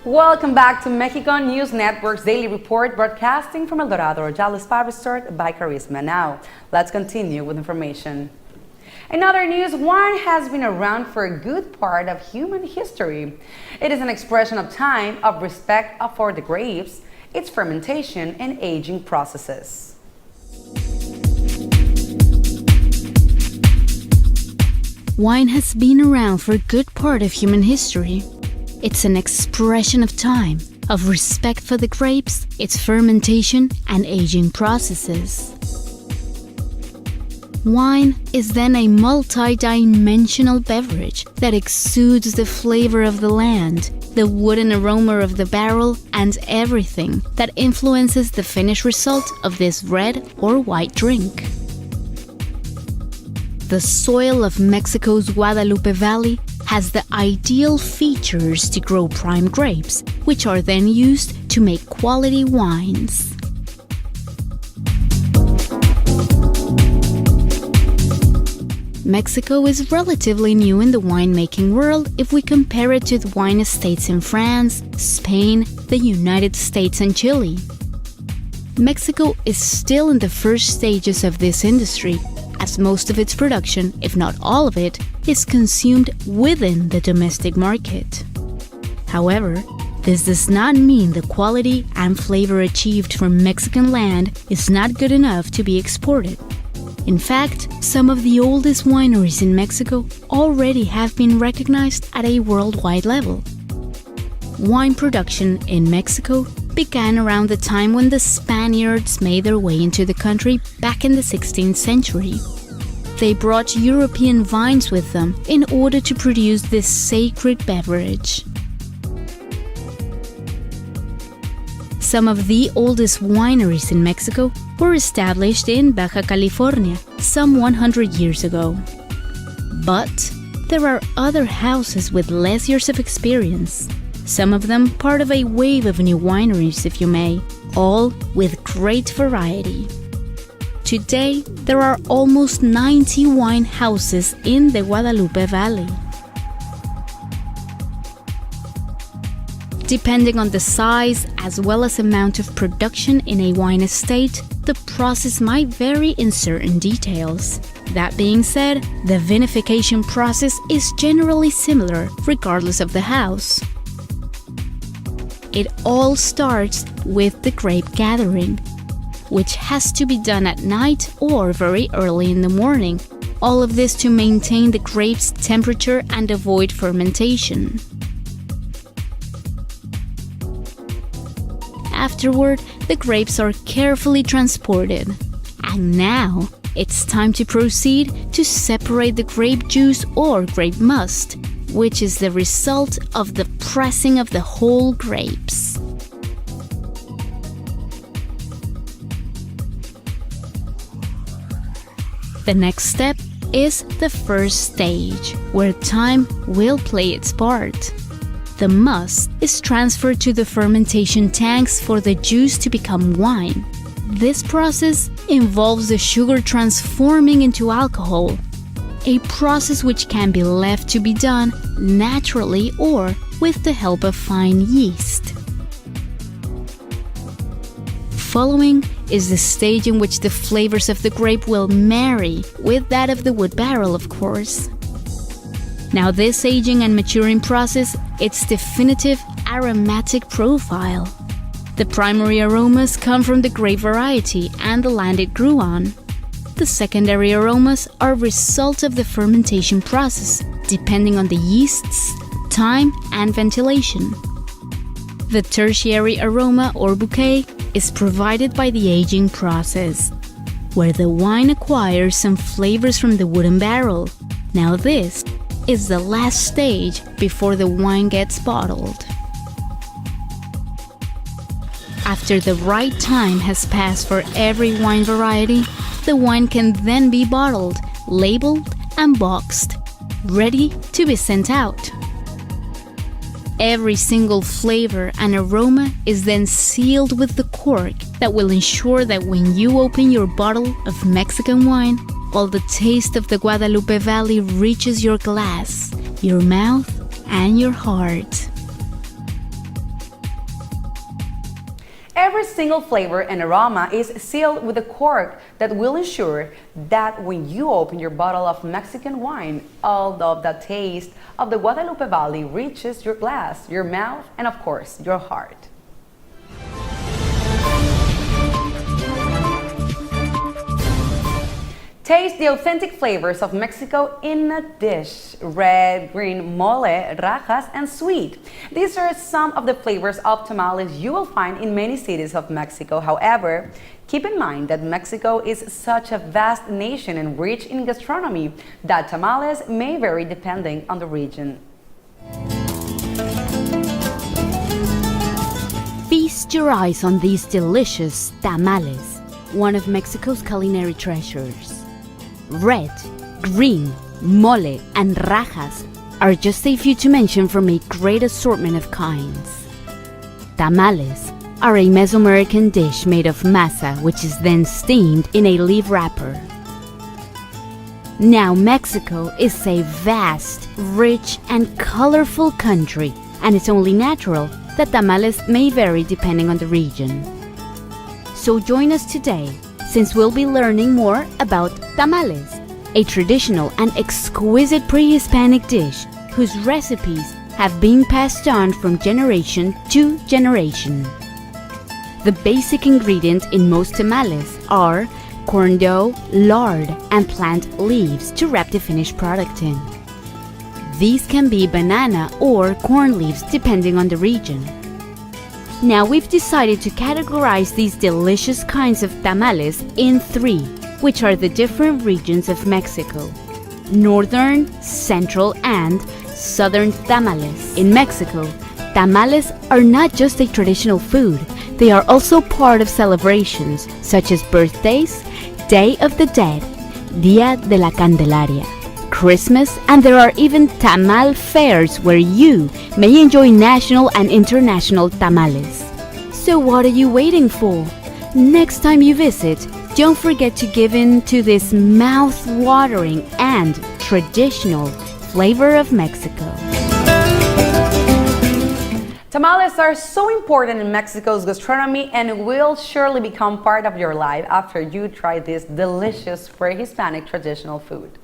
Welcome back to Mexico News Network's daily report, broadcasting from El Dorado Royal Spa Resort by Carisma. Now, let's continue with information. In other news, wine has been around for a good part of human history. It is an expression of time, of respect for the grapes, its fermentation and aging processes. Wine has been around for a good part of human history. It's an expression of time, of respect for the grapes, its fermentation and aging processes. Wine is then a multi-dimensional beverage that exudes the flavor of the land, the wooden aroma of the barrel, and everything that influences the finished result of this red or white drink. The soil of Mexico's Guadalupe Valley has the ideal features to grow prime grapes, which are then used to make quality wines. Mexico is relatively new in the winemaking world if we compare it to the wine estates in France, Spain, the United States, and Chile. Mexico is still in the first stages of this industry, as most of its production, if not all of it, is consumed within the domestic market. However, this does not mean the quality and flavor achieved from Mexican land is not good enough to be exported. In fact, some of the oldest wineries in Mexico already have been recognized at a worldwide level. Wine production in Mexico began around the time when the Spaniards made their way into the country back in the 16th century. They brought European vines with them in order to produce this sacred beverage. Some of the oldest wineries in Mexico were established in Baja California some 100 years ago. But there are other houses with less years of experience, some of them part of a wave of new wineries, if you may, all with great variety. Today, there are almost 90 wine houses in the Guadalupe Valley. Depending on the size as well as amount of production in a wine estate, the process might vary in certain details. That being said, the vinification process is generally similar regardless of the house. It all starts with the grape gathering, which has to be done at night or very early in the morning. All of this to maintain the grape's temperature and avoid fermentation. Afterward, the grapes are carefully transported. And now, it's time to proceed to separate the grape juice or grape must, which is the result of the pressing of the whole grapes. The next step is the first stage, where time will play its part. The must is transferred to the fermentation tanks for the juice to become wine. This process involves the sugar transforming into alcohol, a process which can be left to be done naturally or with the help of fine yeast. Following is the stage in which the flavors of the grape will marry with that of the wood barrel, of course. Now this aging and maturing process, its definitive aromatic profile. The primary aromas come from the grape variety and the land it grew on. The secondary aromas are a result of the fermentation process, depending on the yeasts, time, and ventilation. The tertiary aroma or bouquet is provided by the aging process, where the wine acquires some flavors from the wooden barrel. Now this is the last stage before the wine gets bottled. After the right time has passed for every wine variety, the wine can then be bottled, labeled, and boxed, ready to be sent out. Every single flavor and aroma is then sealed with the cork that will ensure that when you open your bottle of Mexican wine, all the taste of the Guadalupe Valley reaches your glass, your mouth, and your heart. Every single flavor and aroma is sealed with a cork that will ensure that when you open your bottle of Mexican wine, all of the taste of the Guadalupe Valley reaches your glass, your mouth, and of course, your heart. Taste the authentic flavors of Mexico in a dish: red, green, mole, rajas, and sweet. These are some of the flavors of tamales you will find in many cities of Mexico. However, keep in mind that Mexico is such a vast nation and rich in gastronomy that tamales may vary depending on the region. Feast your eyes on these delicious tamales, one of Mexico's culinary treasures. Red, green, mole, and rajas are just a few to mention from a great assortment of kinds. Tamales are a Mesoamerican dish made of masa, which is then steamed in a leaf wrapper. Now, Mexico is a vast, rich, and colorful country, and it's only natural that tamales may vary depending on the region. So join us today, since we'll be learning more about tamales, a traditional and exquisite pre-Hispanic dish whose recipes have been passed on from generation to generation. The basic ingredient in most tamales are corn dough, lard, and plant leaves to wrap the finished product in. These can be banana or corn leaves depending on the region. Now we've decided to categorize these delicious kinds of tamales in three, which are the different regions of Mexico: northern, central, and southern tamales. In Mexico, tamales are not just a traditional food, they are also part of celebrations such as birthdays, Day of the Dead, Día de la Candelaria, Christmas, and there are even tamal fairs where you may enjoy national and international tamales. So what are you waiting for? Next time you visit, don't forget to give in to this mouth-watering and traditional flavor of Mexico. Tamales are so important in Mexico's gastronomy and will surely become part of your life after you try this delicious pre-Hispanic traditional food.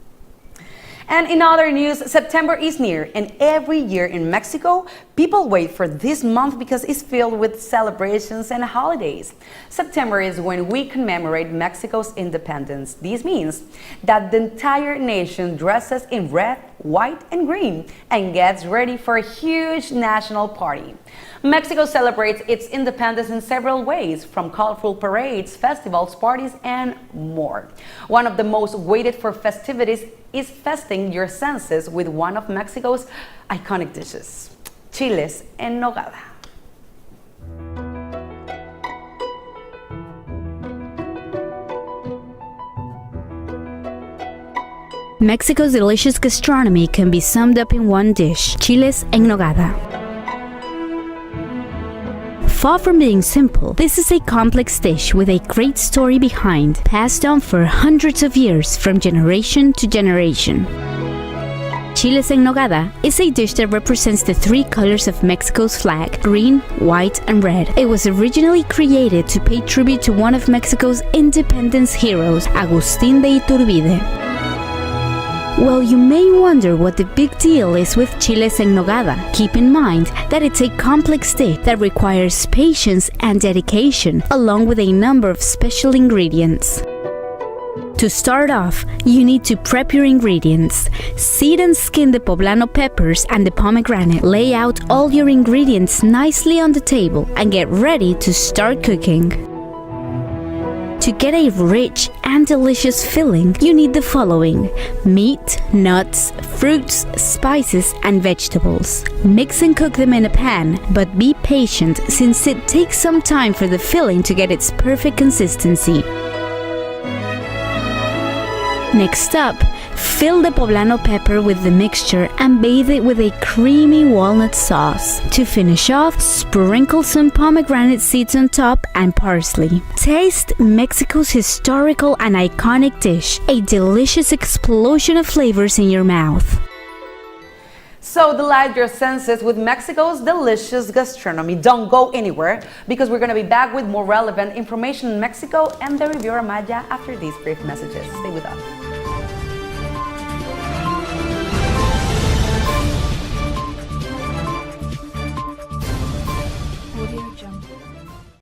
And in other news, September is near, and every year in Mexico, people wait for this month because it's filled with celebrations and holidays. September is when we commemorate Mexico's independence. This means that the entire nation dresses in red, white, and green and gets ready for a huge national party. Mexico celebrates its independence in several ways, from colorful parades, festivals, parties, and more. One of the most waited for festivities is feasting your senses with one of Mexico's iconic dishes, chiles en nogada. Mexico's delicious gastronomy can be summed up in one dish: chiles en nogada. Far from being simple, this is a complex dish with a great story behind, passed on for hundreds of years from generation to generation. Chiles en nogada is a dish that represents the three colors of Mexico's flag: green, white, and red. It was originally created to pay tribute to one of Mexico's independence heroes, Agustín de Iturbide. Well, you may wonder what the big deal is with chiles en nogada. Keep in mind that it's a complex dish that requires patience and dedication, along with a number of special ingredients. To start off, you need to prep your ingredients. Seed and skin the poblano peppers and the pomegranate. Lay out all your ingredients nicely on the table and get ready to start cooking. To get a rich and delicious filling, you need the following: meat, nuts, fruits, spices, and vegetables. Mix and cook them in a pan, but be patient since it takes some time for the filling to get its perfect consistency. Next up, fill the poblano pepper with the mixture and bathe it with a creamy walnut sauce. To finish off, sprinkle some pomegranate seeds on top and parsley. Taste Mexico's historical and iconic dish, a delicious explosion of flavors in your mouth. So delight your senses with Mexico's delicious gastronomy. Don't go anywhere because we're going to be back with more relevant information in Mexico and the Riviera Maya after these brief messages. Stay with us.